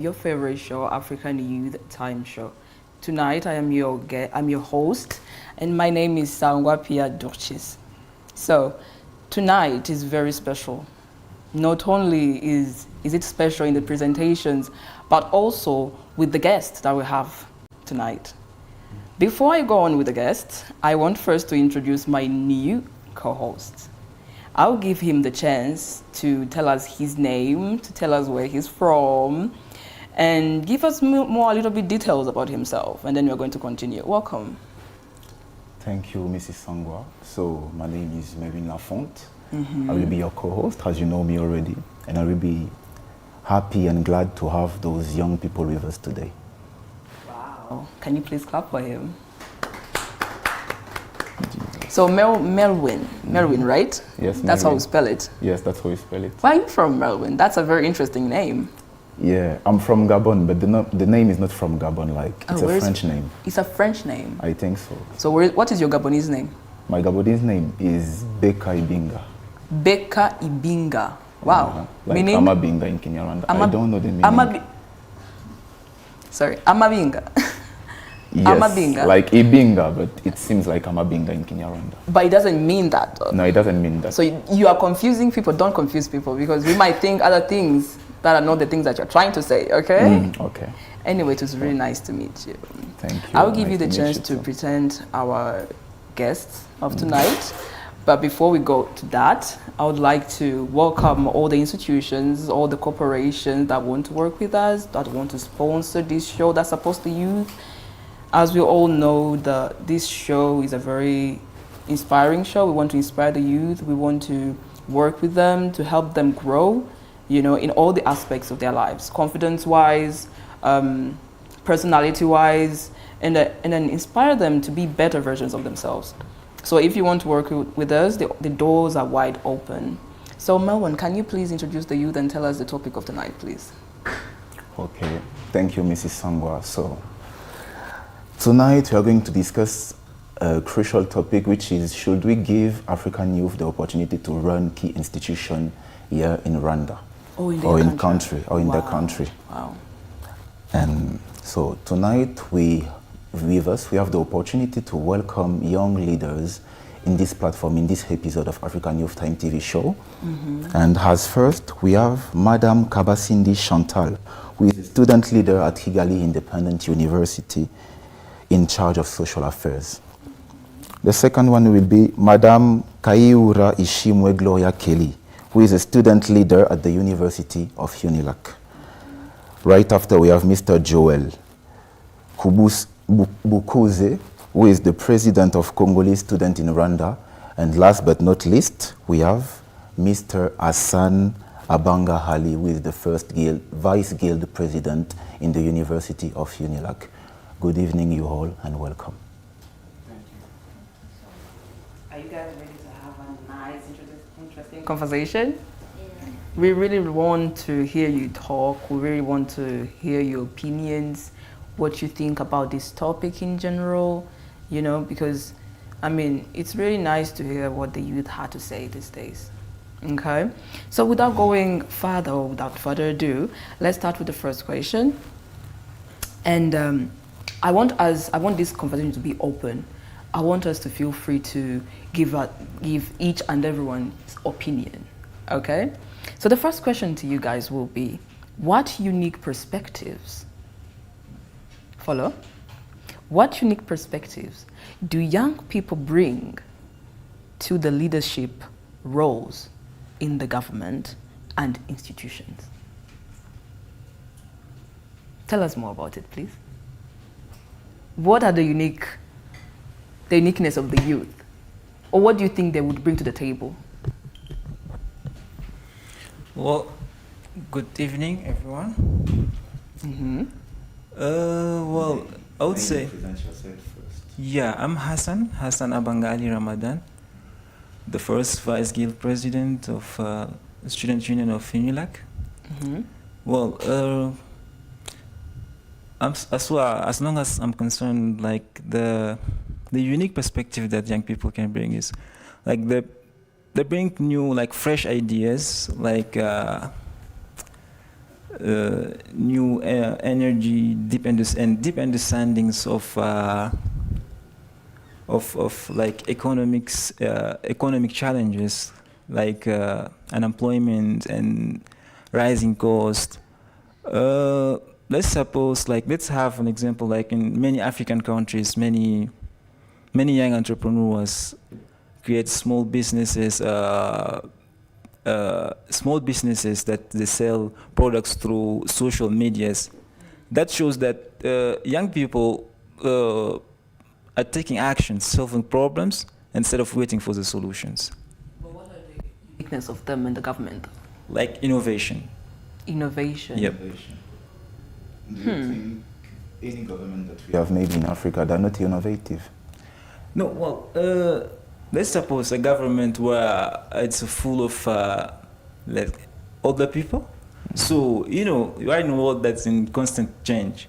your favorite show, African Youth Time Show. Tonight, I'm your host, and my name is Sangwa Pia Dorchis. So, tonight is very special. Not only is it special in the presentations, but also with the guests that we have tonight. Before I go on with the guests, I want first to introduce my new co-host. I'll give him the chance to tell us his name, to tell us where he's from, and give us more a little bit details about himself, and then we're going to continue. Welcome. Thank you, Mrs. Sangwa. So my name is Mervin Lafonte. I will be your co-host, as you know me already, and I will be happy and glad to have those young people with us today. Wow. Can you please clap for him? So Melwin, right? Yes, that's how Melwin. we spell it. Yes, that's how we spell it. Where are you from, Melwin? That's a very interesting name. Yeah, I'm from Gabon, but the name is not from Gabon. Like it's a French name. It's a French name. I think so. So what is your Gabonese name? My Gabonese name is Beka Ibinga. Beka Ibinga. Wow. Like Meaning? Amabinga in Kinyarwanda. I don't know the meaning. Amabinga. Yes, Amabinga. like Ibinga, but it seems like Amabinga in Kinyarwanda. But it doesn't mean that, though. No, it doesn't mean that. So you are confusing people. Don't confuse people, because we might think other things that are not the things that you're trying to say, okay? Okay. Anyway, it was really nice to meet you. Thank you. I'll give Nice you the to meet chance you to too. present our guests of tonight. But before we go to that, I would like to welcome all the institutions, all the corporations that want to work with us, that want to sponsor this show that supports the youth. As we all know, this show is a very inspiring show. We want to inspire the youth. We want to work with them to help them grow, in all the aspects of their lives, confidence-wise, personality-wise, and then inspire them to be better versions of themselves. So if you want to work with us, the doors are wide open. So Melwin, can you please introduce the youth and tell us the topic of tonight, please? Okay, thank you, Mrs. Sangwa. So tonight we are going to discuss a crucial topic, which is, should we give African youth the opportunity to run key institutions here in Rwanda? Or in their country. Wow. And so tonight we have the opportunity to welcome young leaders in this platform, in this episode of African Youth Time TV show. And as first, we have Madam Kabasindi Chantal, who is a student leader at Kigali Independent University in charge of social affairs. The second one will be Madam Kaiura Ishimwe Gloria Kelly, who is a student leader at the University of UNILAC. Right after, we have Mr. Joel Bukuze, who is the president of Congolese Students in Rwanda. And last but not least, we have Mr. Hassan Abanga Hali, who is the first vice guild president in the University of UNILAC. Good evening, you all, and welcome. Thank you. Are you guys ready to have a nice, interesting conversation? Yeah. We really want to hear you talk. We really want to hear your opinions, what you think about this topic in general, because, it's really nice to hear what the youth had to say these days. Okay? So without going further, or without further ado, let's start with the first question. And I want this conversation to be open. I want us to feel free to give each and everyone's opinion, okay? So the first question to you guys will be, what unique perspectives, follow? What unique perspectives do young people bring to the leadership roles in the government and institutions? Tell us more about it, please. What are the uniqueness of the youth? Or what do you think they would bring to the table? Well, good evening, everyone. Well, I would say, yeah, I'm Hassan Abanga Ali Ramadan, the first Vice Guild President of the Student Union of UNILAC. Well, as long as I'm concerned, like the unique perspective that young people can bring is, like they bring new, like fresh ideas, like new energy, deep understandings of like economic challenges like unemployment and rising cost. Let's have an example, like in many African countries, many young entrepreneurs create small businesses that they sell products through social medias. That shows that young people are taking action, solving problems instead of waiting for the solutions. But what are the uniqueness of them in the government? Like innovation. Innovation. Yep. Do you think any government that we have maybe in Africa, they're not innovative? No, well, let's suppose a government where it's full of like older people. So, you know, you are in a world that's in constant change.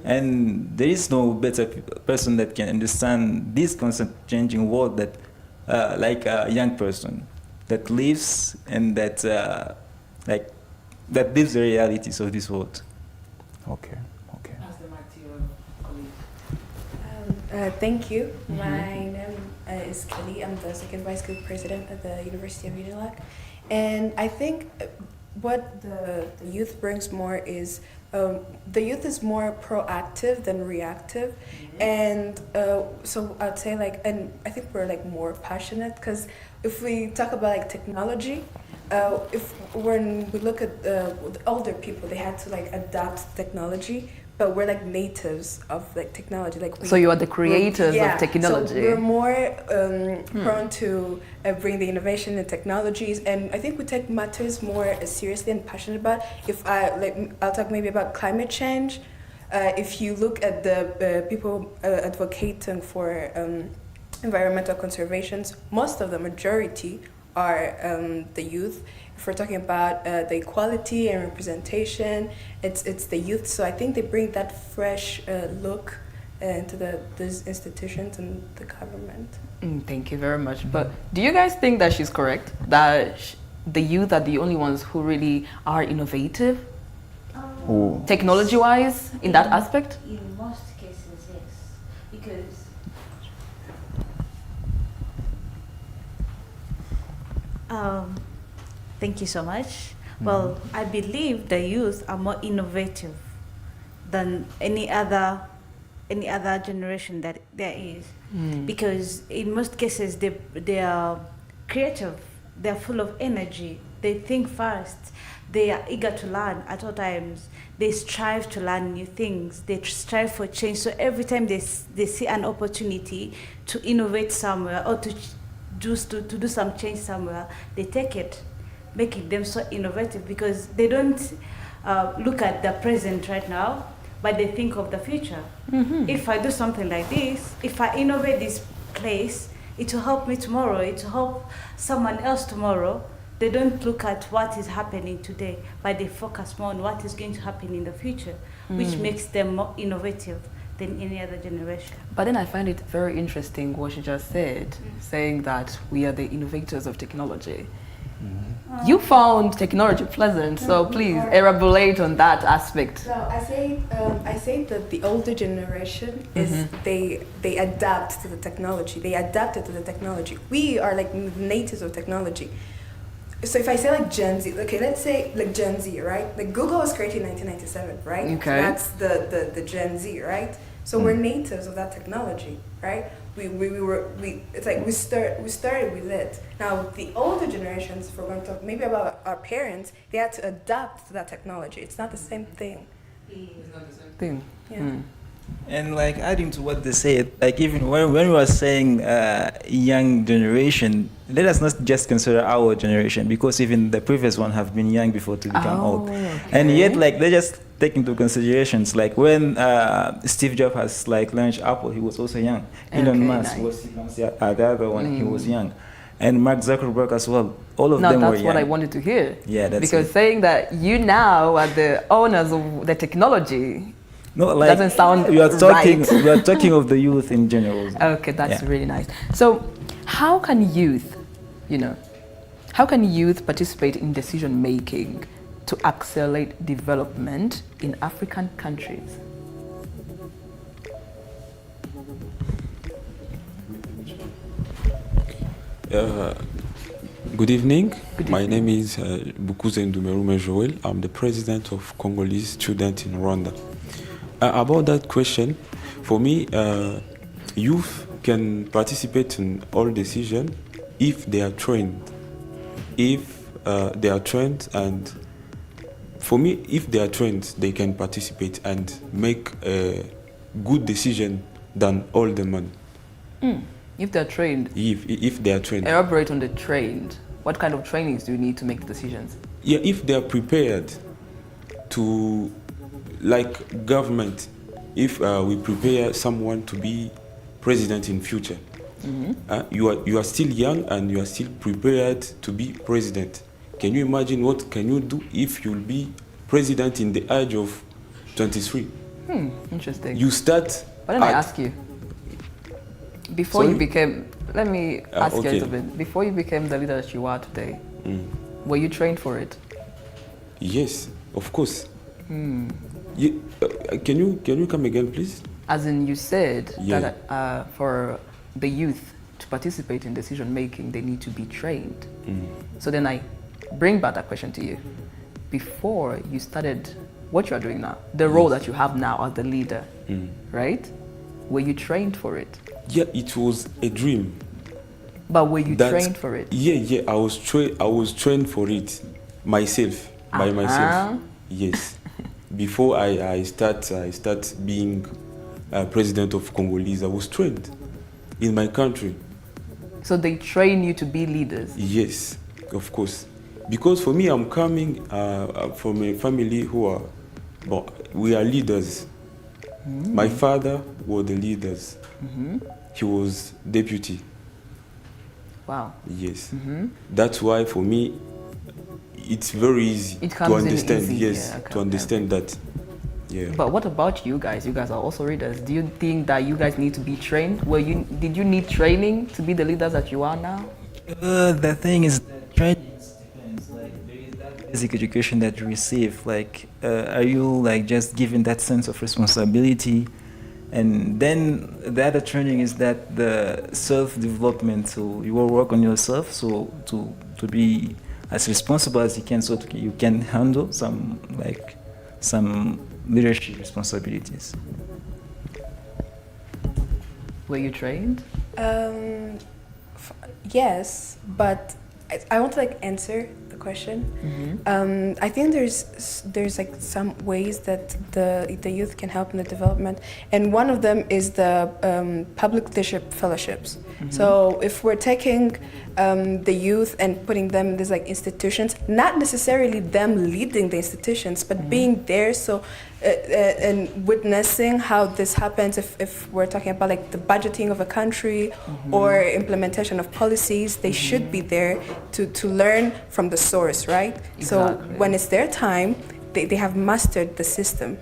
And there is no better person that can understand this constant changing world that, like a young person that lives and that, that lives the realities of this world. Okay. Thank you. My name is Kelly. I'm the second vice group president at the University of UNILAC. And I think what the youth brings more is the youth is more proactive than reactive. And so I'd say and I think we're more passionate, because if we talk about technology, when we look at the older people, they had to adapt technology. But we're natives of technology. So you are the creators of technology. So we're more prone to bring the innovation and technologies, and I think we take matters more seriously and passionate about. If I'll talk maybe about climate change. If you look at the people advocating for environmental conservations, most of the majority are the youth. If we're talking about the equality and representation, it's the youth. So I think they bring that fresh look into these institutions and the government. Thank you very much. But do you guys think that she's correct? That the youth are the only ones who really are innovative? Technology-wise, in that aspect? In most cases, yes. Because thank you so much. Well, I believe the youth are more innovative than any other generation that there is, because in most cases they are creative, they are full of energy, they think fast, they are eager to learn at all times, they strive to learn new things, they strive for change. So every time they see an opportunity to innovate somewhere or to do some change somewhere, they take it, making them so innovative, because they don't look at the present right now, but they think of the future. If I do something like this, if I innovate this place, it will help me tomorrow, it will help someone else tomorrow. They don't look at what is happening today, but they focus more on what is going to happen in the future, which makes them more innovative than any other generation. But then I find it very interesting what she just said, saying that we are the innovators of technology. You found technology pleasant, so please elaborate on that aspect. So I say that the older generation is they adapt to the technology. They adapted to the technology. We are natives of technology. So if I say Gen Z, okay, let's say Gen Z, right? Google was created in 1997, right? Okay. So that's the Gen Z, right? So we're natives of that technology, right? We started with it. Now the older generations, if we're going to talk maybe about our parents, they had to adapt to that technology. It's not the same thing. It's not the same thing. Yeah. And adding to what they said, even when we were saying young generation, let us not just consider our generation, because even the previous one have been young before to become old. Okay. And yet they just take into considerations, when Steve Jobs has launched Apple, he was also young. Elon Musk was the other one, he was young. And Mark Zuckerberg as well. All of them were young. That's what I wanted to hear. Yeah, that's because it. saying that you now are the owners of the technology, no, doesn't sound we are talking. right. We are talking of the youth in general. Okay, that's really nice. So, how can youth, participate in decision making to accelerate development in African countries? Good evening. My name is Bukuze Ndumerume Joel. I'm the president of Congolese students in Rwanda. About that question, for me, youth can participate in all decisions if they are trained. If they are trained, and for me, if they are trained, they can participate and make a good decision than all the men. If they're trained, If they are trained. elaborate on the trained. What kind of trainings do you need to make decisions? Yeah, if they are prepared to, like government, if we prepare someone to be president in future, you are still young and you are still prepared to be president. Can you imagine what can you do if you'll be president in the age of 23? Interesting. You start. But then I ask you, before you Sorry? became, let me ask you a okay. little bit, before you became the leader that you are today, were you trained for it? Yes, of course. You, can you come again, please? As in, you said Yeah. that for the youth to participate in decision making, they need to be trained. So then I bring back that question to you. Before you started what you are doing now, the role that you have now as the leader, right? Were you trained for it? Yeah, it was a dream. But were you That's- trained for it? Yeah, I was trained for it myself, by myself. Yes. Before I start being president of Congolese, I was trained in my country. So they train you to be leaders. Yes, of course. Because for me, I'm coming from a family who are, well, we are leaders. My father was the leaders. He was deputy. Wow. Yes. That's why for me, it's very easy It to comes in understand. easy, Yes, yeah, okay, to understand that. Yeah. But what about you guys? You guys are also leaders. Do you think that you guys need to be trained? Did you need training to be the leaders that you are now? The thing is, that training depends. Like, there is that basic education that you receive. Like, are you like just given that sense of responsibility? And then the other training is that the self-development. So you will work on yourself. So to be as responsible as you can, so you can handle some leadership responsibilities. Were you trained? Yes, but I want to like answer the question. I think there's like some ways that the youth can help in the development, and one of them is the public leadership fellowships. So if we're taking the youth and putting them in these like institutions, not necessarily them leading the institutions, but being there, so and witnessing how this happens. If we're talking about like the budgeting of a country or implementation of policies, they should be there to learn from the source, right? So Exactly. when it's their time, they have mastered the system.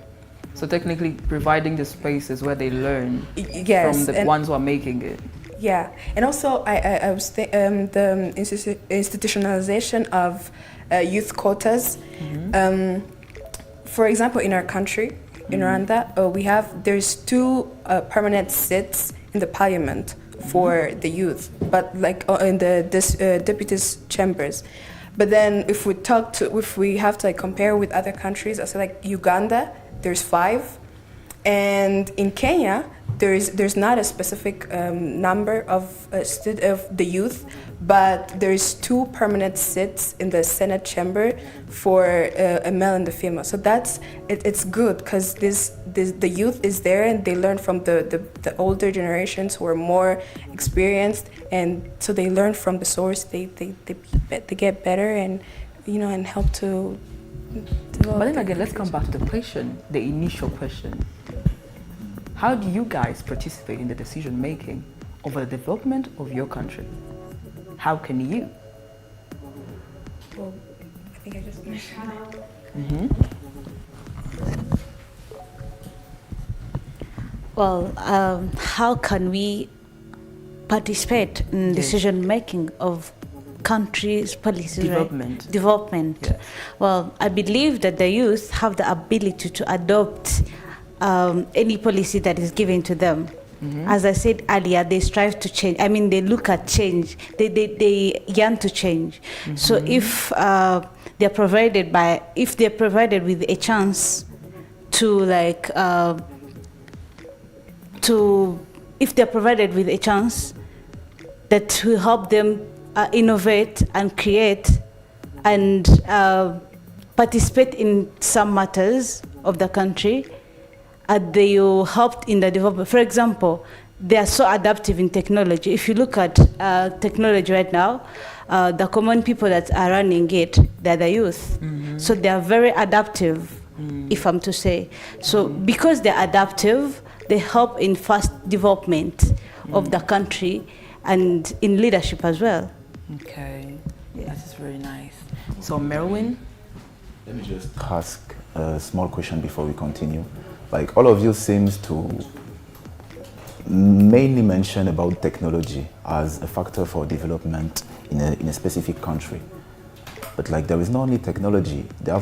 So technically providing the spaces where they learn Yes, from the and- ones who are making it. Yeah, and also I was the institutionalization of youth quotas. For example, in our country, in Rwanda, there's 2 permanent seats in the parliament for the youth, but like in the deputies' chambers. But then if we have to like compare with other countries, also like Uganda, there's 5, and in Kenya, there's not a specific number of the youth, but there's 2 permanent seats in the Senate chamber for a male and the female. So it's good because the youth is there and they learn from the older generations who are more experienced, and so they learn from the source. They get better and and help to develop. But then again, let's come back to the question, the initial question. How do you guys participate in the decision making over the development of your country? How can you? Well, I think I just mentioned Well, how can we participate in decision making of country's policies, Development. right? Development. Yes. Well, I believe that the youth have the ability to adopt any policy that is given to them. As I said earlier, they strive to change. I mean, they look at change. They yearn to change. So if they're provided with a chance to if they're provided with a chance that will help them innovate and create and participate in some matters of the country, they will help in the development. For example, they are so adaptive in technology. If you look at technology right now, the common people that are running it, they're the youth. So they are very adaptive, if I'm to say. So because they're adaptive, they help in fast development of the country and in leadership as well. Okay, that is very nice. So Merwin? Let me just ask a small question before we continue. Like, all of you seems to mainly mention about technology as a factor for development in a specific country. But like, there is not only technology, there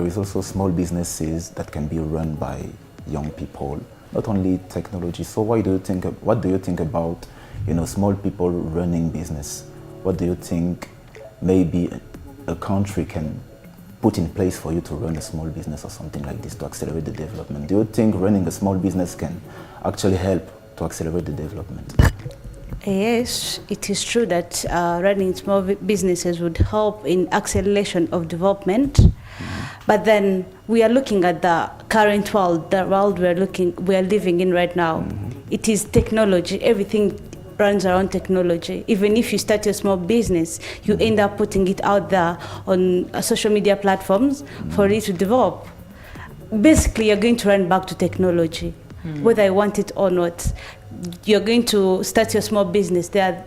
is also small businesses that can be run by young people, not only technology. So what do you think about, small people running business? What do you think maybe a country can put in place for you to run a small business or something like this to accelerate the development? Do you think running a small business can actually help to accelerate the development? Yes, it is true that running small businesses would help in acceleration of development. But then we are looking at the current world, the world we are living in right now. It is technology. Everything runs around technology. Even if you start a small business, you end up putting it out there on social media platforms for it to develop. Basically, you're going to run back to technology, whether you want it or not. You're going to start your small business there.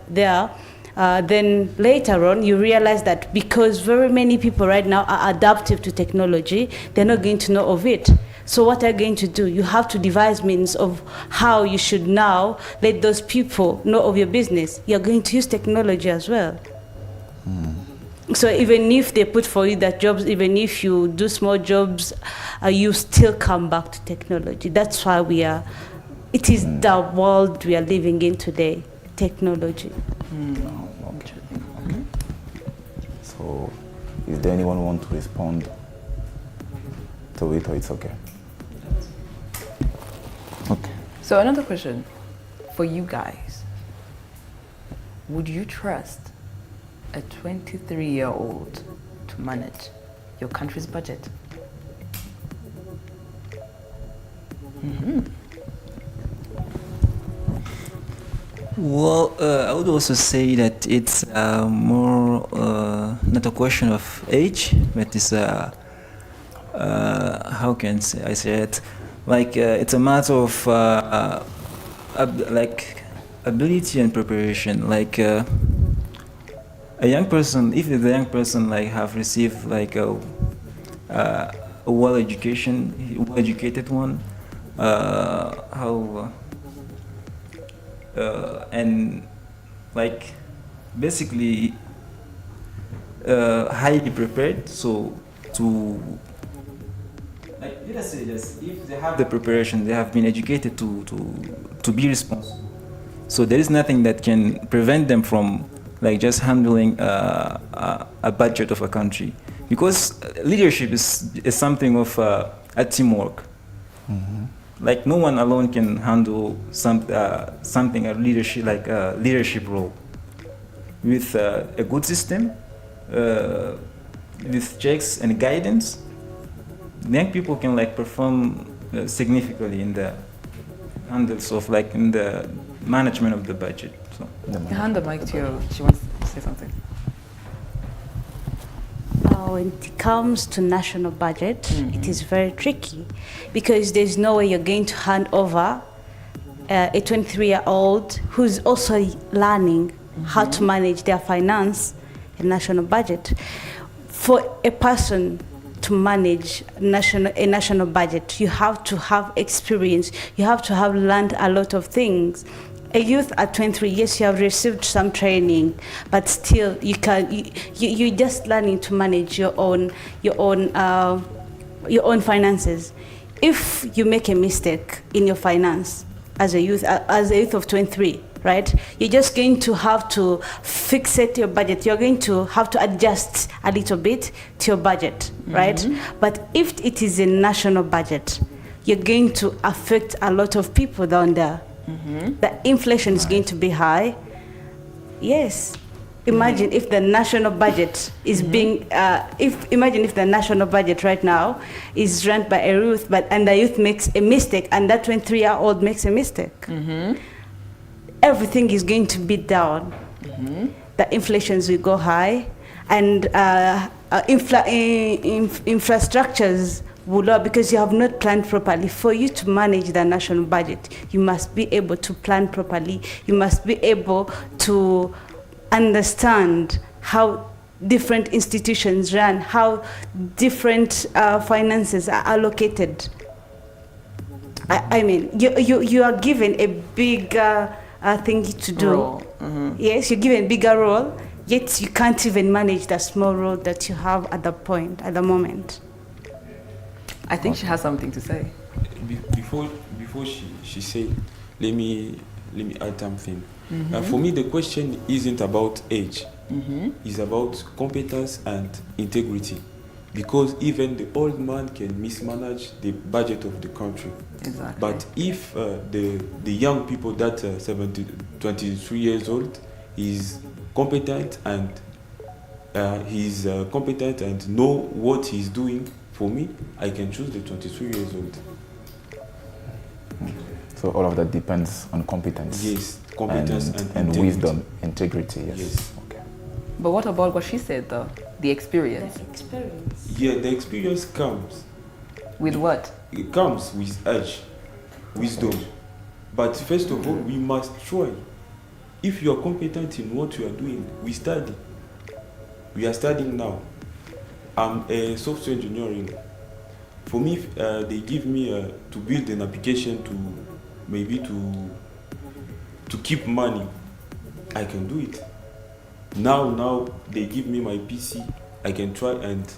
Then later on, you realize that because very many people right now are adaptive to technology, they're not going to know of it. So what are you going to do? You have to devise means of how you should now let those people know of your business. You're going to use technology as well. So even if they put for you that jobs, even if you do small jobs, you still come back to technology. That's why it is the world we are living in today, technology. So, is there anyone want to respond to it, or it's okay? Okay. So another question for you guys. Would you trust a 23-year-old to manage your country's budget? Well, I would also say that it's more not a question of age, but it's how can I say it? Like it's a matter of like ability and preparation. Like a young person, if the young person like have received like a well-educated one, and like basically highly prepared. So to like let us say this: if they have the preparation, they have been educated to be responsible. So there is nothing that can prevent them from like just handling a budget of a country, because leadership is something of a teamwork. Like no one alone can handle something a leadership like a leadership role. With a good system, with checks and guidance, young people can like perform significantly in the handles of like in the management of the budget. So. Hand the mic to you. She wants to say something. When it comes to national budget, it is very tricky because there's no way you're going to hand over a 23-year-old who's also learning how to manage their finance and national budget. For a person to manage a national budget, you have to have experience. You have to have learned a lot of things. a youth at 23, yes, you have received some training, but still you're just learning to manage your own finances. If you make a mistake in your finance as a youth of 23, right, you're just going to have to fixate your budget. You're going to have to adjust a little bit to your budget, right? But if it is a national budget, you're going to affect a lot of people down there. The inflation is going to be high. Yes. Imagine if the national budget is being, imagine if the national budget right now is run by a youth, and the youth makes a mistake, and that 23-year-old makes a mistake. Everything is going to be down. The inflations will go high, and infrastructures will lower because you have not planned properly. For you to manage the national budget, you must be able to plan properly. You must be able to understand how different institutions run, how different finances are allocated. I mean, you are given a bigger thing to do. Role. Yes, you're given a bigger role, yet you can't even manage the small role that you have at the moment. I think she has something to say. Before she say, let me add something. For me, the question isn't about age. It's about competence and integrity. Because even the old man can mismanage the budget of the country. Exactly. But if the young people that 23 years old is competent and competent and know what he's doing, for me, I can choose the 23 years old. So all of that depends on competence. Yes, competence and wisdom, integrity. Yes. Okay. But what about what she said, though? The experience. The experience. Yeah, the experience comes. With what? It comes with age, wisdom. But first of all, we must try. If you are competent in what you are doing, we study. We are studying now. I'm a software engineering. For me, they give me to build an application to maybe to keep money. I can do it. Now they give me my PC. I can try and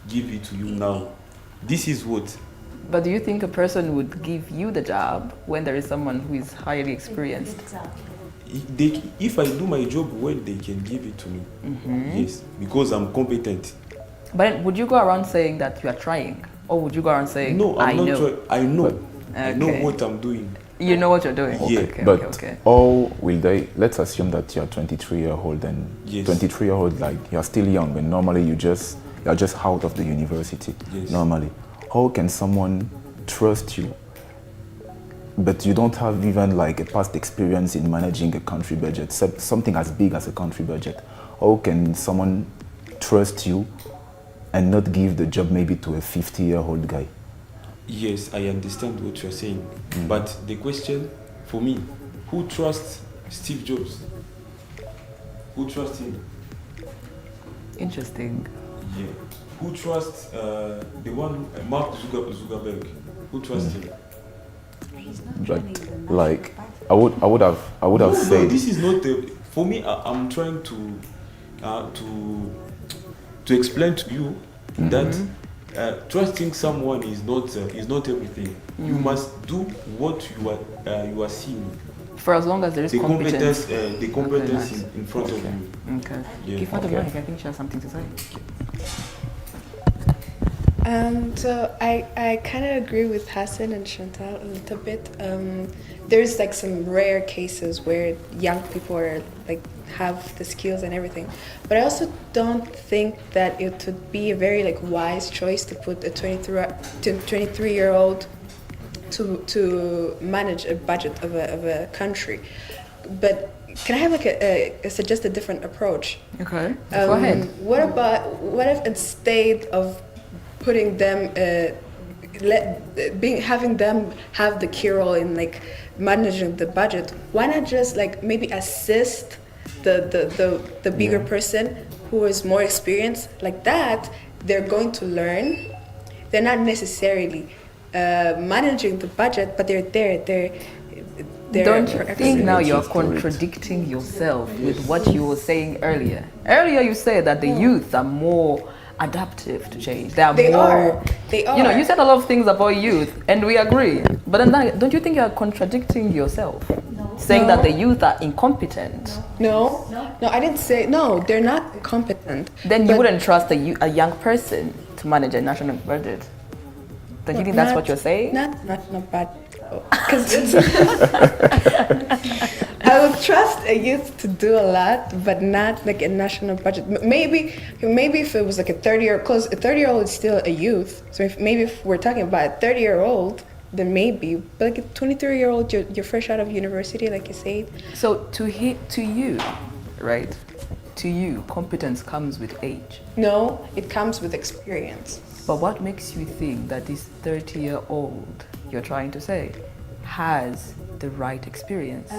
give it to you now. This is what. But do you think a person would give you the job when there is someone who is highly experienced? Exactly. If I do my job well, they can give it to me. Yes, because I'm competent. But would you go around saying that you are trying? Or would you go around saying, No, I'm not know? trying. I know. I know Okay. what I'm doing. You know what you're doing? Yeah, Okay, But okay. how will they, let's assume that you're 23-year-old and Yes. 23-year-old, like you're still young and normally you're just out of the university. Yes. Normally. How can someone trust you but you don't have even like a past experience in managing a country budget, something as big as a country budget? How can someone trust you and not give the job maybe to a 50-year-old guy? Yes, I understand what you're saying. But the question for me, who trusts Steve Jobs? Who trusts him? Interesting. Yeah. Who trusts the one, Mark Zuckerberg? Who trusts him? He's not But running the national like budget. I would have No, said this is not for me. I'm trying to explain to you that trusting someone is not everything. You must do what you are seeing. For as long as there is The competence. competence nice. in front of you. Okay. Yeah. Give her the Okay. mic. I think she has something to say. So I kind of agree with Hassan and Chantal a little bit. There's like some rare cases where young people are like have the skills and everything, but I also don't think that it would be a very like wise choice to put a 23-year-old to manage a budget of a country. But can I have like suggest a different approach? Okay. Go ahead. What if instead of putting them, having them have the key role in like managing the budget, why not just like maybe assist the bigger person who is more experienced? Like that, they're going to learn. They're not necessarily managing the budget, but they're there. Don't you think now you're Relative to it. contradicting yourself with what you were saying earlier? Earlier you said that the youth are more adaptive to change. They are. They are. You know, you said a lot of things about youth, and we agree. But then don't you think you're contradicting yourself? No. Saying No. that the youth are incompetent. No, I didn't say no. They're not competent. Then you But wouldn't trust a young person to manage a national budget. Don't you think that's what you're saying? Not bad. Because it's. I would trust a youth to do a lot, but not like a national budget. Maybe if it was like a 30-year, close a 30-year-old is still a youth. So maybe if we're talking about a 30-year-old, then maybe. But like a 23-year-old, you're fresh out of university, like you said. So to you, right? To you, competence comes with age. No, it comes with experience. But what makes you think that this 30-year-old you're trying to say has the right experience?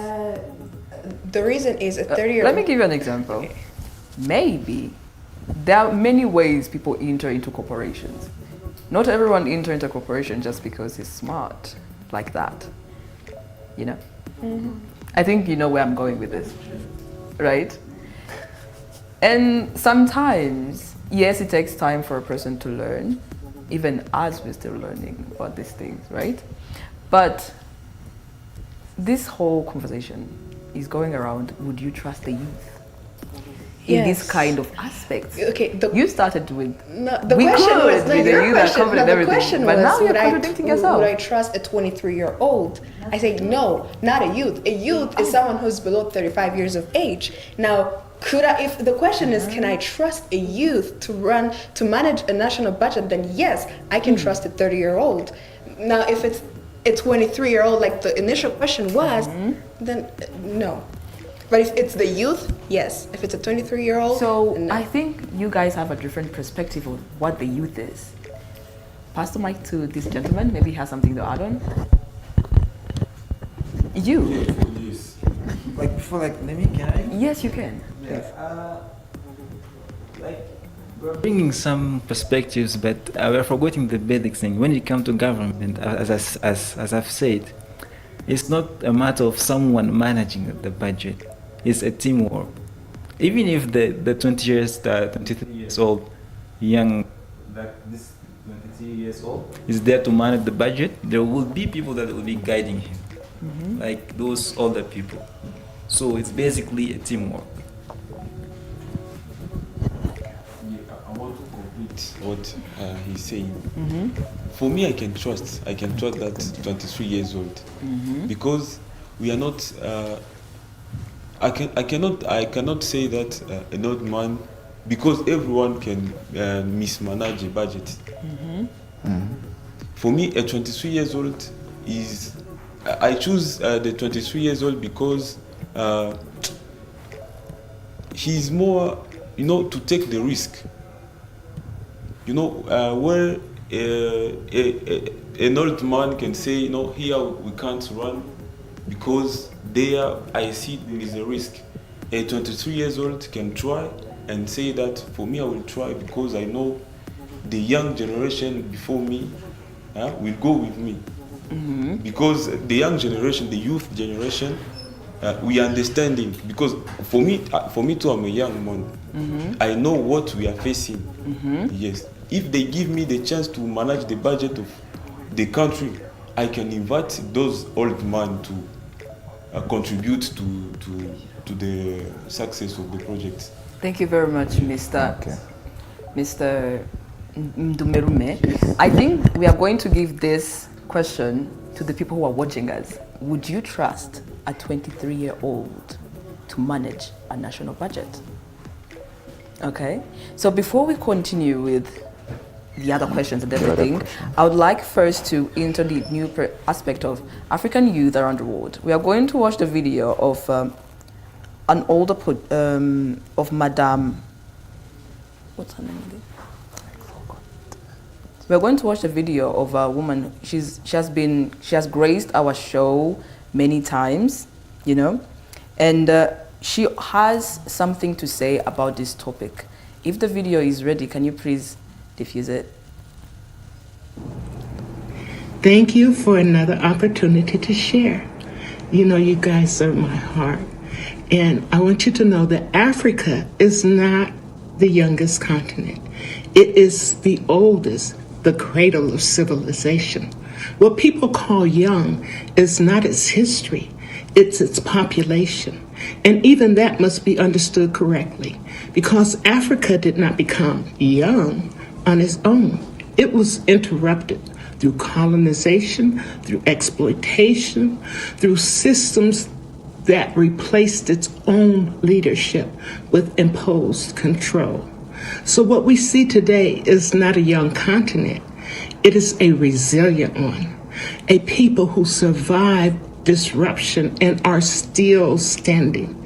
The reason is a 30-year-old. Let me give you an example. Maybe there are many ways people enter into corporations. Not everyone enters into a corporation just because he's smart like that. You know? Mm-hmm. I think you know where I'm going with this, right? And sometimes, yes, it takes time for a person to learn, even as we're still learning about these things, right? But this whole conversation is going around, would you trust the youth? In this Yes. kind of aspects. Okay, You started with, No, the we question could was with like the your youth that question. covered No, the everything. question But was, now you're would contradicting yourself. Would I trust a 23-year-old? I say no, not a youth. A youth is someone who's below 35 years of age. Now, could I? If the question is, can I trust a youth to manage a national budget? Then yes, I can trust a 30-year-old. Now, if it's a 23-year-old, like the initial question was, then no. But if it's the youth, yes. If it's a 23-year-old, So no. I think you guys have a different perspective of what the youth is. Pass the mic to this gentleman, maybe he has something to add on. You? Yes. Like before, like let me. Can I? Yes, you can. Like we're bringing some perspectives, but we're forgetting the basic thing. When it comes to government, as I've said, it's not a matter of someone managing the budget. It's a teamwork. Even if the 23 years old young, that this 23 years old is there to manage the budget, there will be people that will be guiding him, like those older people. So it's basically a teamwork. I want to complete what he's saying. For me, I can trust that 23 years old because we are not. I cannot say that an old man, because everyone can mismanage a budget. For me, a 23 years old is. I choose the 23 years old because he's more, to take the risk. Where an old man can say, here we can't run because there I see there is a risk. A 23 years old can try and say that for me I will try because I know the young generation before me will go with me. Because the young generation, the youth generation, we are understanding. Because for me too, I'm a young man. I know what we are facing. Yes. If they give me the chance to manage the budget of the country, I can invite those old men to contribute to the success of the project. Thank you very much, Mr. Ndumerume. I think we are going to give this question to the people who are watching us. Would you trust a 23-year-old to manage a national budget? Okay, so before we continue with the other questions and everything, I would like first to enter the new aspect of African youth around the world. We are going to watch the video of an older of Madame, what's her name again? We're going to watch the video of a woman. She has graced our show many times, and she has something to say about this topic. If the video is ready, can you please diffuse it? Thank you for another opportunity to share. You know, you guys are my heart. And I want you to know that Africa is not the youngest continent. It is the oldest, the cradle of civilization. What people call young is not its history, it's its population. And even that must be understood correctly, because Africa did not become young on its own. It was interrupted through colonization, through exploitation, through systems that replaced its own leadership with imposed control. So what we see today is not a young continent. It is a resilient one, a people who survived disruption and are still standing.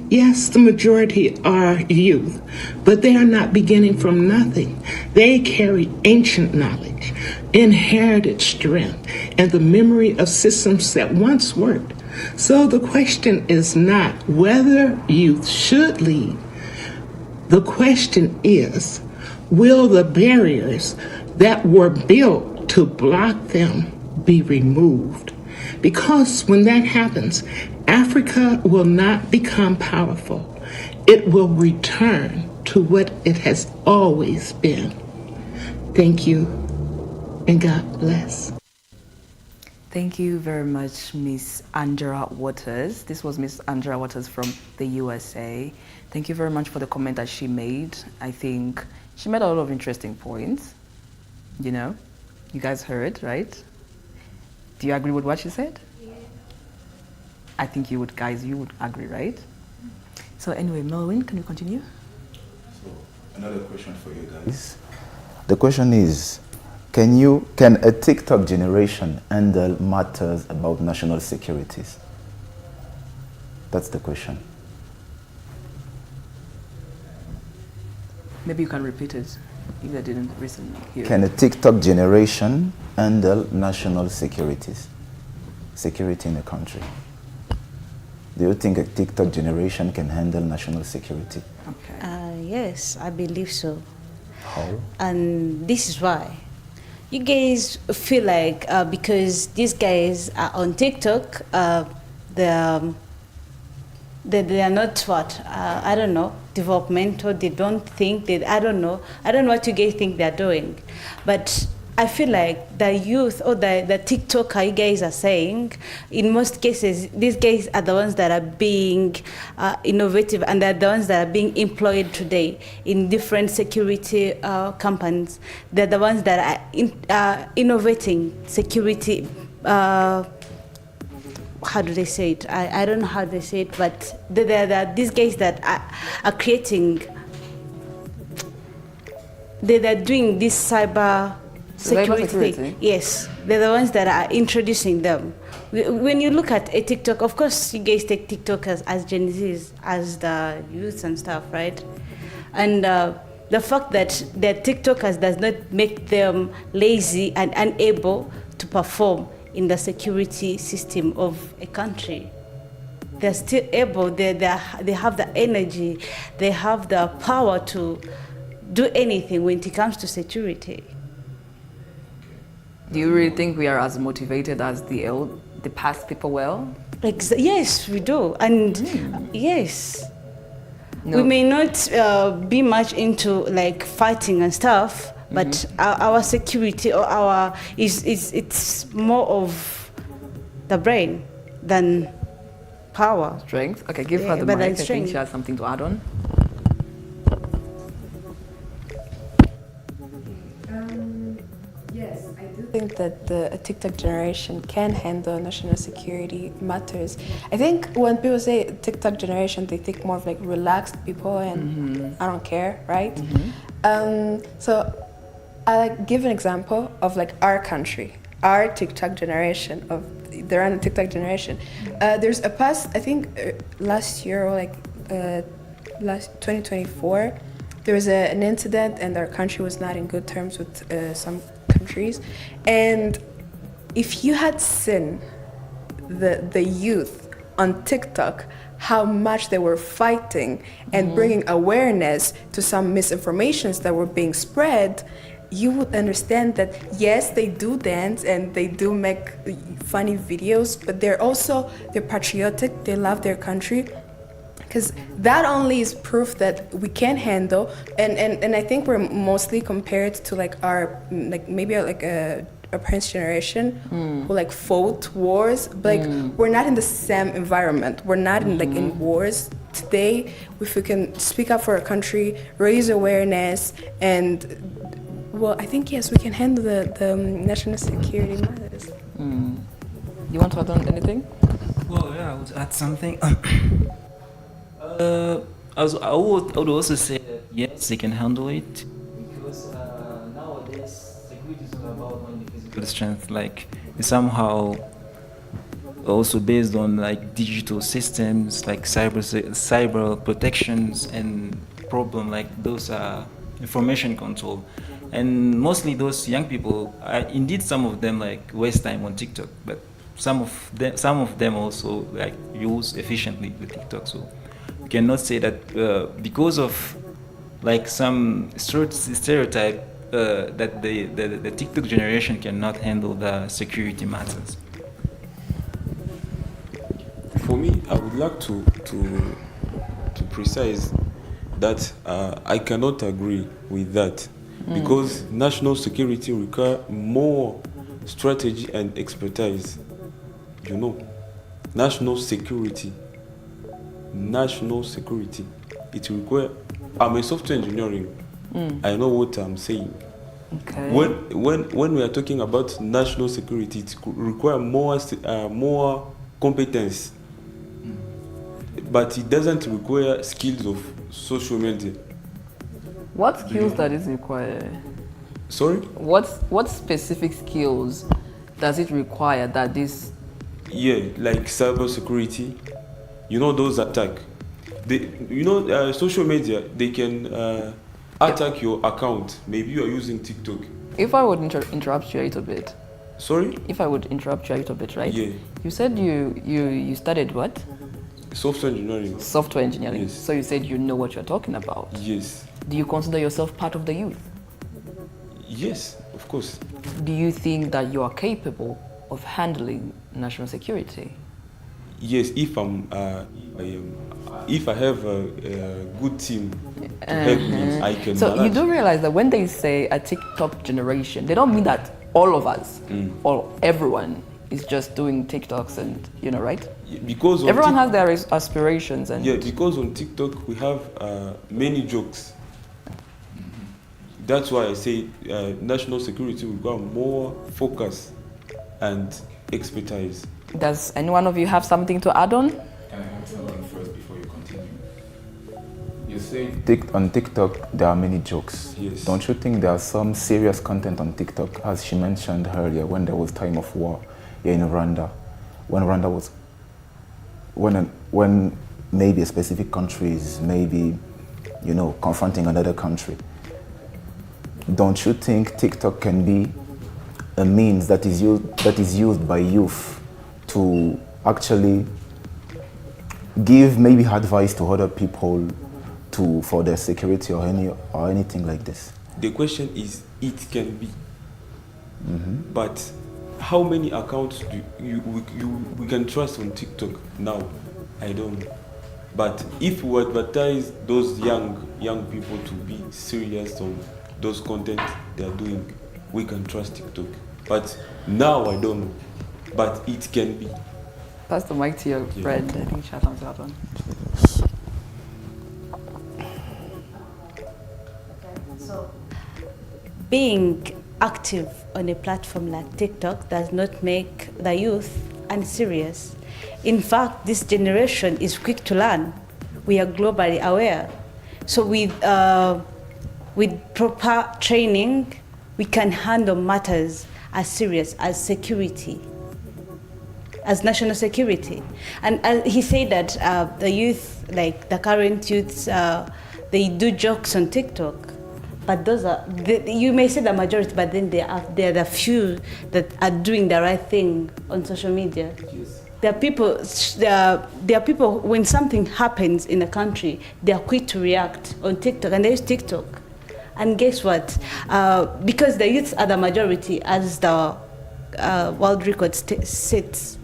Yes, the majority are youth, but they are not beginning from nothing. They carry ancient knowledge, inherited strength, and the memory of systems that once worked. So the question is not whether youth should lead. The question is, will the barriers that were built to block them be removed? Because when that happens, Africa will not become powerful. It will return to what it has always been. Thank you, and God bless. Thank you very much, Miss Angela Waters. This was Miss Angela Waters from the USA. Thank you very much for the comment that she made. I think she made a lot of interesting points. You know, you guys heard, right? Do you agree with what she said? Yeah. I think you would agree, right? So anyway, Melvin, can you continue? So another question for you guys. The question is, can a TikTok generation handle matters about national securities? That's the question. Maybe you can repeat it if I didn't recently hear. Can a TikTok generation handle national securities? Security in a country. Do you think a TikTok generation can handle national security? Okay. Yes, I believe so. How? And this is why. You guys feel like because these guys are on TikTok, they are not I don't know, developmental. They don't think that, I don't know what you guys think they're doing. But I feel like the youth or the TikToker you guys are saying, in most cases, these guys are the ones that are being innovative, and they're the ones that are being employed today in different security companies. They're the ones that are innovating security. How do they say it? I don't know how they say it, but they're these guys that are creating. They're doing this cyber security. Yes, they're the ones that are introducing them. When you look at a TikTok, of course, you guys take TikTok as Gen Zs, as the youth and stuff, right? And the fact that they're TikTokers does not make them lazy and unable to perform in the security system of a country. They're still able, they have the energy, they have the power to do anything when it comes to security. Do you really think we are as motivated as the past people were? Yes, we do. And yes, No. we may not be much into like fighting and stuff, but our security or it's more of the brain than power. Strength? Okay, give her the but mic. I it's think she strength. has something to add on. Yes, I do think that the TikTok generation can handle national security matters. I think when people say TikTok generation, they think more of like relaxed people and I don't care, right? So I'll give an example of like our country, our TikTok generation they're on the TikTok generation. There's a past, I think last year or like last 2024, there was an incident and our country was not in good terms with some countries. And if you had seen the youth on TikTok, how much they were fighting and bringing awareness to some misinformations that were being spread, you would understand that yes, they do dance and they do make funny videos, but they're patriotic, they love their country. Because that only is proof that we can handle, and I think we're mostly compared to like our our parents' generation who like fought wars, but like we're not in the same environment. We're not in like in wars today. If we can speak up for our country, raise awareness, and well, I think yes, we can handle the national security matters. You want to add on anything? Well, yeah, I would add something. I would also say that yes, they can handle it, because nowadays security is not about only physical strength. Like, it's somehow also based on like digital systems, like cyber protections, and problem like those are information control. And mostly those young people, indeed some of them like waste time on TikTok, but some of them also like use efficiently the TikTok. So we cannot say that because of like some stereotype that the TikTok generation cannot handle the security matters. For me, I would like to precise that I cannot agree with that, because national security require more strategy and expertise. You know, national security, it require. I'm a software engineering. I know what I'm saying. Okay. When we are talking about national security, it require more competence, but it doesn't require skills of social media. What skills does it require? Sorry? What specific skills does it require that this? Yeah, like cyber security. You know those attack. Social media, they can attack your account. Maybe you are using TikTok. If I would interrupt you a little bit. Sorry? If I would interrupt you a little bit, right? Yeah. You said you studied what? Software engineering. Software engineering. Yes. So you said you know what you're talking about. Yes. Do you consider yourself part of the youth? Yes, of course. Do you think that you are capable of handling national security? Yes, if if I have a good team to help me, I can So manage. you do realize that when they say a TikTok generation, they don't mean that all of us or everyone is just doing TikToks and right? Because on Everyone has their aspirations and because on TikTok we have many jokes. That's why I say national security will require more focus and expertise. Does any one of you have something to add on? Can I add something first before you continue? You say on TikTok there are many jokes. Yes. Don't you think there are some serious content on TikTok, as she mentioned earlier, when there was time of war here in Rwanda, when maybe a specific country is maybe confronting another country? Don't you think TikTok can be a means that is used by youth to actually give maybe advice to other people for their security or anything like this? The question is, it can be. But how many accounts we can trust on TikTok now? I don't know. But if we advertise those young people to be serious on those content they are doing, we can trust TikTok. But now I don't know. But it can be. Pass the mic to your friend. I think she has something to add on. So, being active on a platform like TikTok does not make the youth unserious. In fact, this generation is quick to learn. We are globally aware. So with proper training, we can handle matters as serious as security, as national security. And he said that the youth, like the current youths, they do jokes on TikTok. But those are, you may say the majority, but then there are the few that are doing the right thing on social media. Yes. There are people, when something happens in a country, they are quick to react on TikTok, and they use TikTok And guess what? Because the youths are the majority, as the world record sits,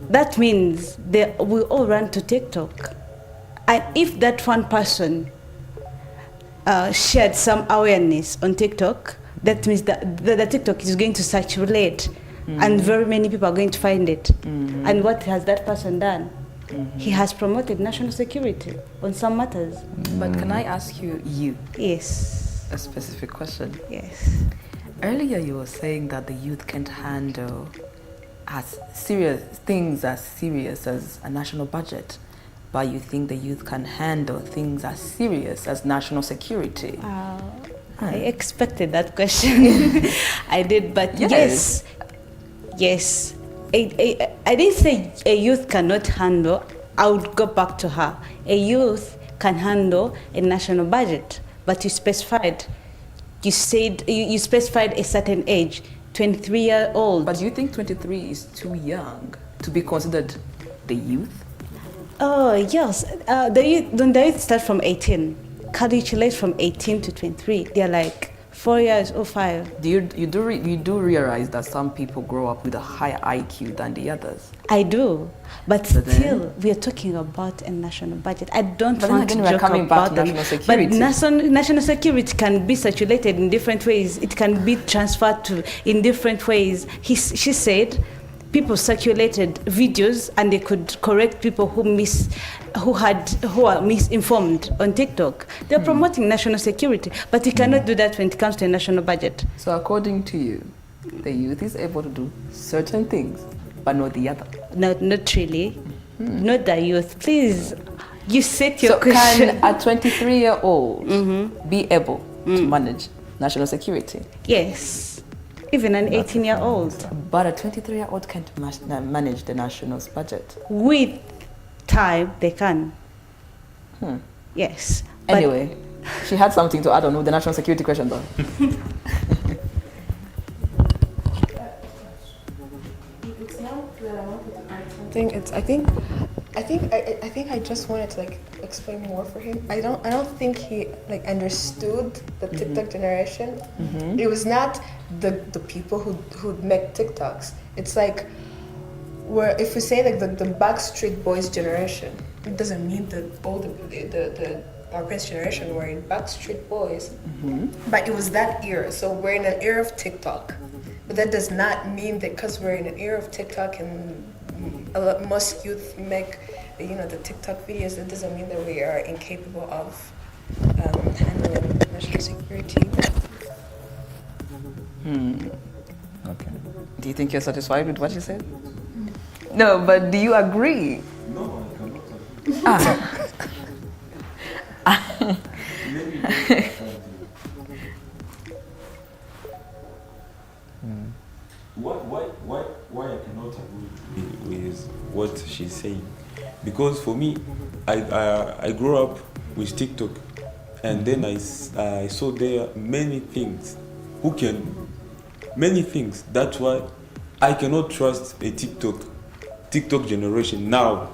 that means we all run to TikTok. And if that one person shared some awareness on TikTok, that means that the TikTok is going to circulate, and very many people are going to find it. And what has that person done? He has promoted national security on some matters. But can I ask you Yes. a specific question? Yes. Earlier you were saying that the youth can't handle things as serious as a national budget, but you think the youth can handle things as serious as national security. I expected that question. I did, but yes. I didn't say a youth cannot handle. I would go back to her. A youth can handle a national budget, but you specified. You said you specified a certain age, 23-year-old. But do you think 23 is too young to be considered the youth? Oh yes, the youth start from 18. Calculate from 18 to 23. They're like 4 years or 5. You do realize that some people grow up with a higher IQ than the others? I do, but But still, then- we are talking about a national budget. I don't But want then to again, we are joke coming back about to that. national security. But national security can be circulated in different ways. It can be transferred to in different ways. She said, people circulated videos and they could correct people who are misinformed on TikTok. They're promoting national security, but you cannot do that when it comes to a national budget. So according to you, the youth is able to do certain things, but not the other. Not really. Not the youth. Please, you set your So question. can a 23-year-old be able to manage national security? Yes. Even an 18-year-old. But a 23-year-old can't manage the national's budget. With time, they can. Yes. But Anyway, she had something to add on with the national security question though. It's not that I wanted to add something. I think I just wanted to like explain more for him. I don't think he like understood the TikTok generation. It was not the people who make TikToks. It's like where if we say like the Backstreet Boys generation, it doesn't mean that all the our parents' generation were in Backstreet Boys, but it was that era. So we're in an era of TikTok, but that does not mean that because we're in an era of TikTok and most youth make the TikTok videos, that doesn't mean that we are incapable of handling national security. Okay. Do you think you're satisfied with what you said? No, but do you agree? No, I cannot. Why I cannot agree with what she's saying? Because for me, I grew up with TikTok, and then I saw there many things. Many things. That's why I cannot trust a TikTok generation now.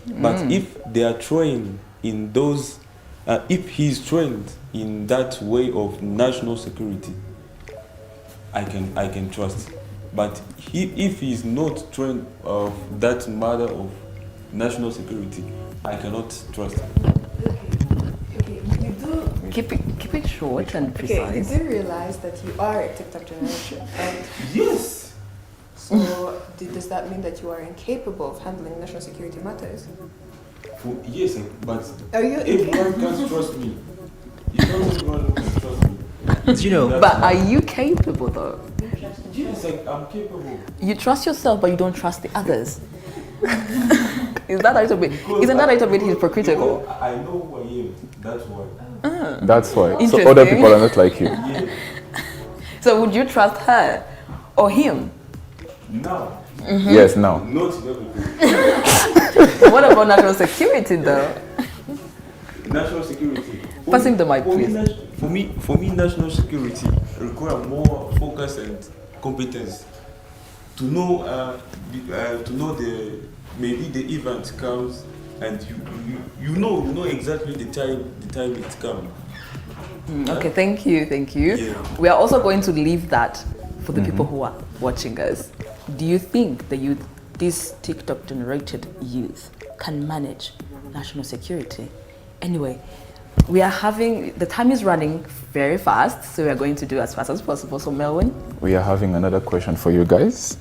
But if they are trained in those, if he's trained in that way of national security, I can trust. But if he's not trained of that matter of national security, I cannot trust him. Okay, you do. Keep it short and Okay, you precise. do realize that you are a TikTok generation, right? Yes. So does that mean that you are incapable of handling national security matters? Yes, but Are you everyone can trust me. It's not everyone who can trust me. You know, But are you capable though? Yes, I'm capable. You trust yourself, but you don't trust the others. Isn't that a little bit hypocritical? Because I know who I am. That's why. That's why. So Interesting. other people are not like you. Yeah. So would you trust her or him? Now, Yes, now. not everything. What about national security though? National security. Pass him the mic, please. For me, national security require more focus and competence. To know the maybe the event comes and you know exactly the time it comes. Okay, thank you. Yeah. We are also going to leave that for the people who are watching us. Do you think the youth, this TikTok generated youth, can manage national security? Anyway, the time is running very fast, so we are going to do as fast as possible. So Melvin? We are having another question for you guys.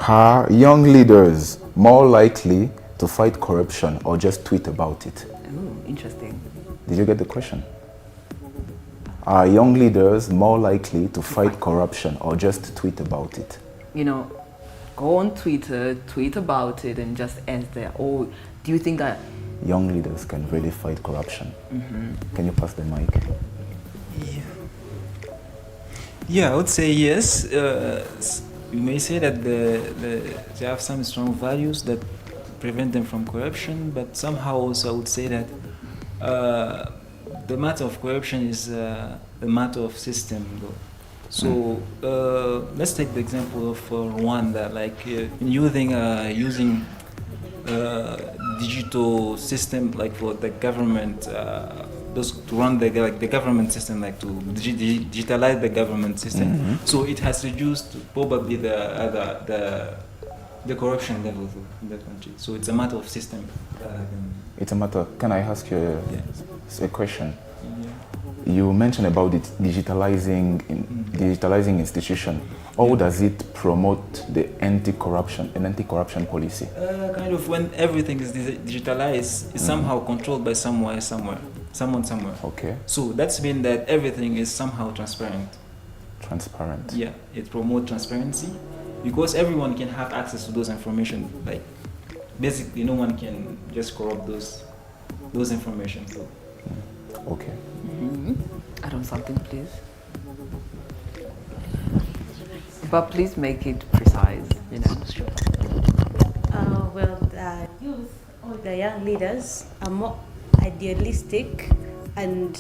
Are young leaders more likely to fight corruption or just tweet about it? Ooh, interesting. Did you get the question? Are young leaders more likely to fight corruption or just tweet about it? You know, go on Twitter, tweet about it, and just end there. Or do you think that Young leaders can really fight corruption? Can you pass the mic? Yeah, I would say yes. You may say that they have some strong values that prevent them from corruption, but somehow also I would say that the matter of corruption is a matter of system, though. So let's take the example of Rwanda, like using digital system, like for the government, to run the government system, like to digitalize the government system. So it has reduced probably the corruption level in that country. So it's a matter of system. It's a matter. Can I ask you a question? Yeah. You mentioned about it digitalizing institution. How does it promote the anti-corruption policy? Kind of when everything is digitalized, it's somehow controlled by someone somewhere. Okay. So that's mean that everything is somehow transparent. Transparent. Yeah, it promotes transparency because everyone can have access to those information. Like basically, no one can just corrupt those information. So. Okay. add on something, please? But please make it precise, you know. Well, the youth or the young leaders are more idealistic and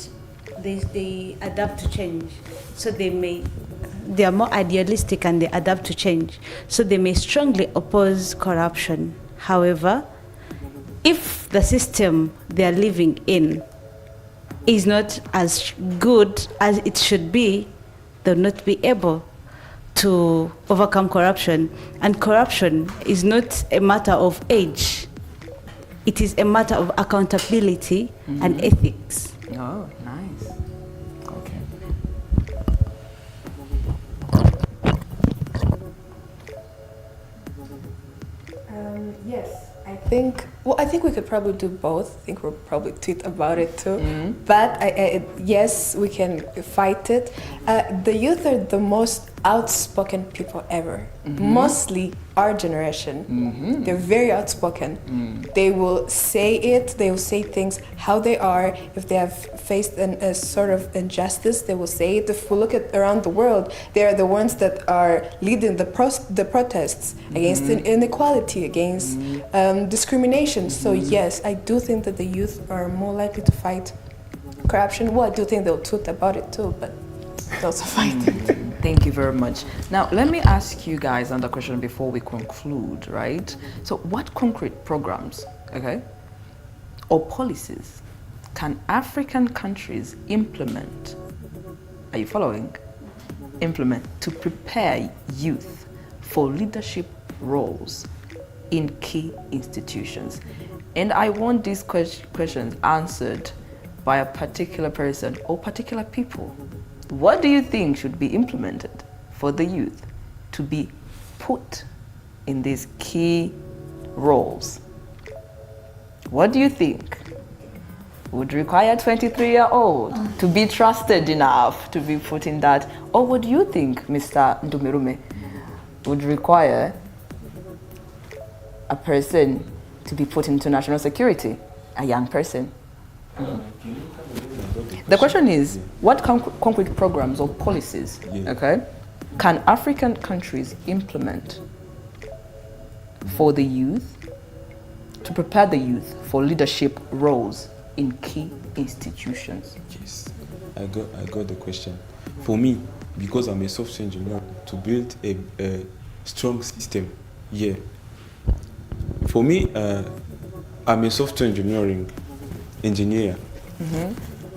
they adapt to change. So they are more idealistic and they adapt to change. So they may strongly oppose corruption. However, if the system they are living in is not as good as it should be, they'll not be able to overcome corruption. And corruption is not a matter of age. It is a matter of accountability and ethics. Oh, nice. Okay. Yes, I think we could probably do both. I think we'll probably tweet about it too. But yes, we can fight it. The youth are the most outspoken people ever. Mostly our generation. They're very outspoken. They will say it. They will say things how they are. If they have faced a sort of injustice, they will say it. If we look at around the world, they are the ones that are leading the protests against inequality, against discrimination. So yes, I do think that the youth are more likely to fight corruption. Well, I do think they'll tweet about it too, but they'll also fight it. Thank you very much. Now, let me ask you guys another question before we conclude, right? So what concrete programs, okay, or policies can African countries implement, are you following? Implement to prepare youth for leadership roles in key institutions? And I want these questions answered by a particular person or particular people. What do you think should be implemented for the youth to be put in these key roles? What do you think would require a 23-year-old to be trusted enough to be put in that? Or what do you think, Mr. Ndumerume, would require a person to be put into national security, a young person? The question is, what concrete programs or policies, okay, can African countries implement for the youth, to prepare the youth for leadership roles in key institutions? Yes, I got the question. For me, because I'm a software engineer, to build a strong system, for me, I'm a software engineer.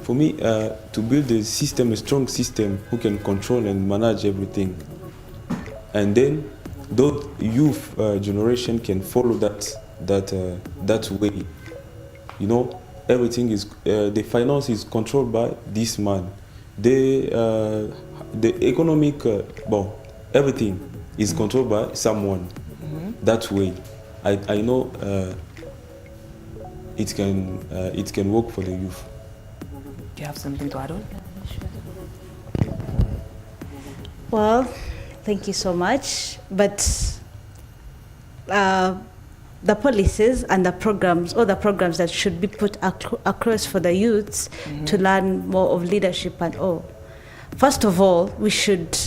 For me, to build a system, a strong system who can control and manage everything, and then those youth generation can follow that way. You know, everything is the finance is controlled by this man. The economic, everything is controlled by someone. That way, I know it can work for the youth. Do you have something to add on? Well, thank you so much. But the policies and the programs, all the programs that should be put across for the youths to learn more of leadership and all. First of all, we should...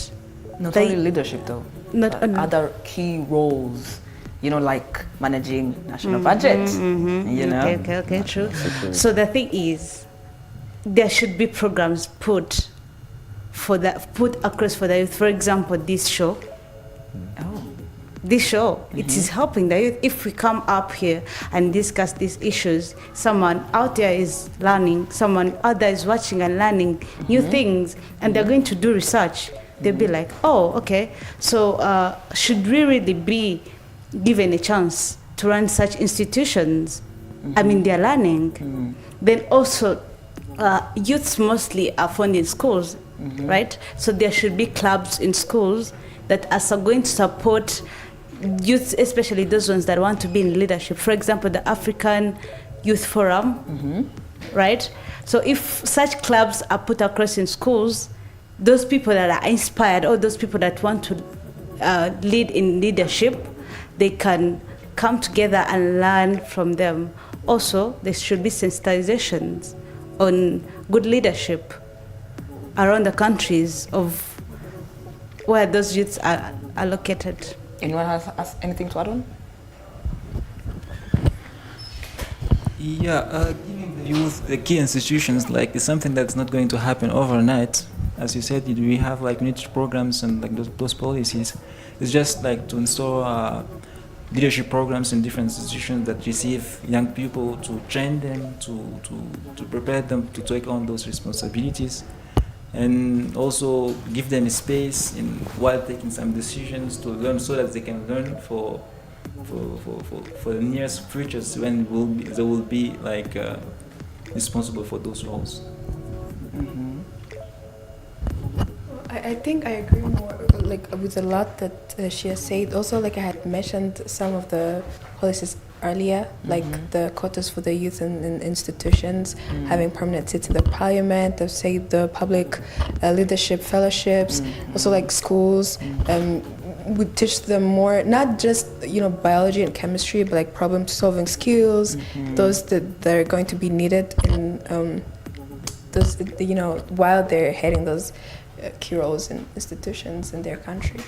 Not only leadership though, other key roles, you know, like managing national budget, you know. Okay, true. So the thing is, there should be programs put across for the youth. For example, this show. This show, it is helping the youth. If we come up here and discuss these issues, someone out there is learning, someone out there is watching and learning new things, and they're going to do research. They'll be like, oh, okay, so should we really be given a chance to run such institutions? I mean, they're learning. Then also, youths mostly are found in schools, right? So there should be clubs in schools that are going to support youth, especially those ones that want to be in leadership. For example, the African Youth Forum, right? So if such clubs are put across in schools, those people that are inspired or those people that want to lead in leadership, they can come together and learn from them. Also, there should be sensitizations on good leadership around the countries of where those youths are located. Anyone has anything to add on? Yeah, giving the youth the key institutions is something that's not going to happen overnight. As you said, we have unity programs and those policies. It's just to install leadership programs in different institutions that receive young people, to train them, to prepare them to take on those responsibilities, and also give them a space while taking some decisions to learn, so that they can learn for the nearest futures when they will be responsible for those roles. I think I agree more with a lot that she has said. Also, I had mentioned some of the policies earlier, the quotas for the youth in institutions, having permanent seats in the parliament, the public leadership fellowships, also schools. We teach them more, not just biology and chemistry, but problem solving skills, those that are going to be needed in those while they're heading those key roles in institutions in their country.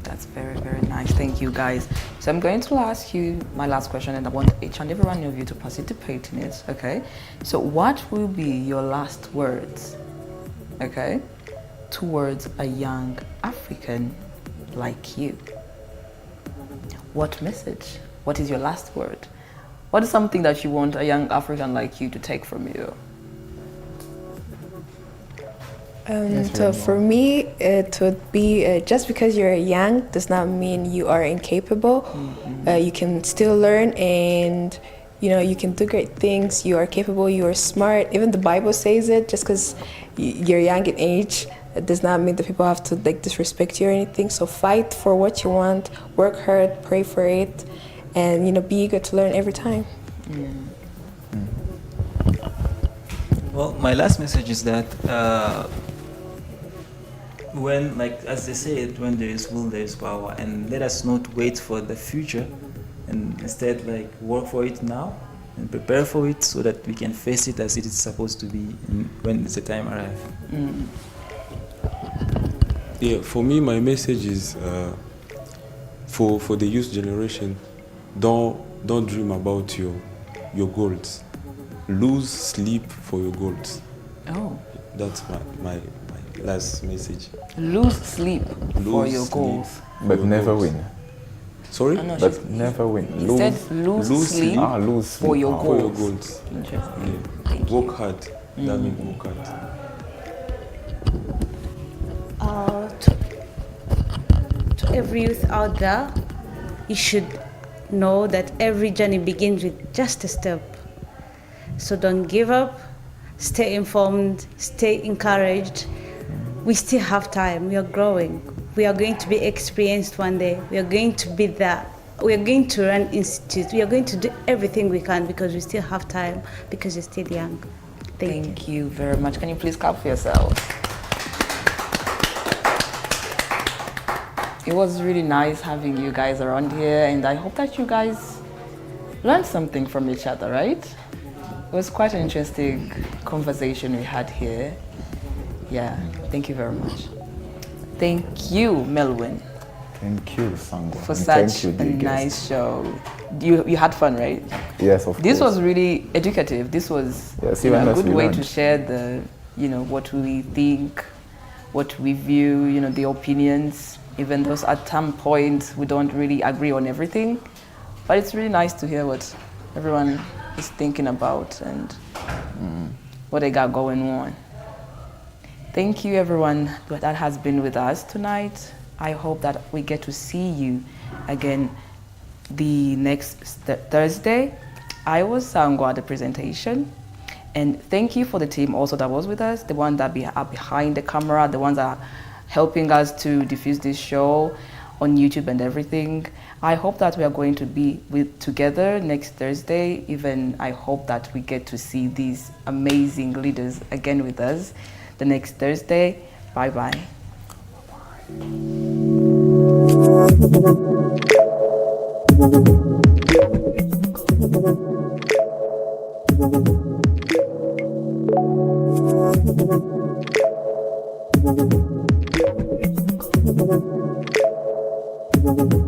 That's very, very nice. Thank you, guys. So I'm going to ask you my last question, and I want each and every one of you to participate in it, okay? So what will be your last words, okay, towards a young African like you? What message? What is your last word? What is something that you want a young African like you to take from you? So for me, it would be just because you're young does not mean you are incapable. You can still learn, and you can do great things. You are capable. You are smart. Even the Bible says it. Just because you're young in age, it does not mean that people have to disrespect you or anything. So fight for what you want. Work hard. Pray for it, and be eager to learn every time. Well, my last message is that when, as they say it, when there is will, there is power, and let us not wait for the future, and instead work for it now and prepare for it so that we can face it as it is supposed to be when the time arrives. Yeah, for me, my message is for the youth generation, don't dream about your goals. Lose sleep for your goals. Oh. That's my last message. Lose sleep for your goals. But never win. Sorry? Oh, no, But never win. He said lose sleep lose for sleep. your For your goals. goals. Interesting. Yeah. Thank you. Work hard. That means work hard. To every youth out there, you should know that every journey begins with just a step. So don't give up, stay informed, stay encouraged. We still have time, we are growing. We are going to be experienced one day. We are going to be there. We are going to run institutes. We are going to do everything we can because we still have time, because you're still young. Thank you. Thank you very much. Can you please clap for yourselves? It was really nice having you guys around here, and I hope that you guys learned something from each other, right? It was quite an interesting conversation we had here. Yeah, thank you very much. Thank you, Melwin, Thank you, Sangwa. for And such thank you, a dear guest. nice show. You had fun, right? Yes, of This course. was really educative. This was Yes, you know, even a us, good we way to learned. share the, what we think, what we view, the opinions. Even though at some point we don't really agree on everything, but it's really nice to hear what everyone is thinking about and what they got going on. Thank you, everyone that has been with us tonight. I hope that we get to see you again the next Thursday. I was Sangwa at the presentation. And thank you for the team also that was with us, the ones that are behind the camera, the ones that are helping us to diffuse this show on YouTube and everything. I hope that we are going to be together next Thursday. Even I hope that we get to see these amazing leaders again with us the next Thursday. Bye-bye. Bye.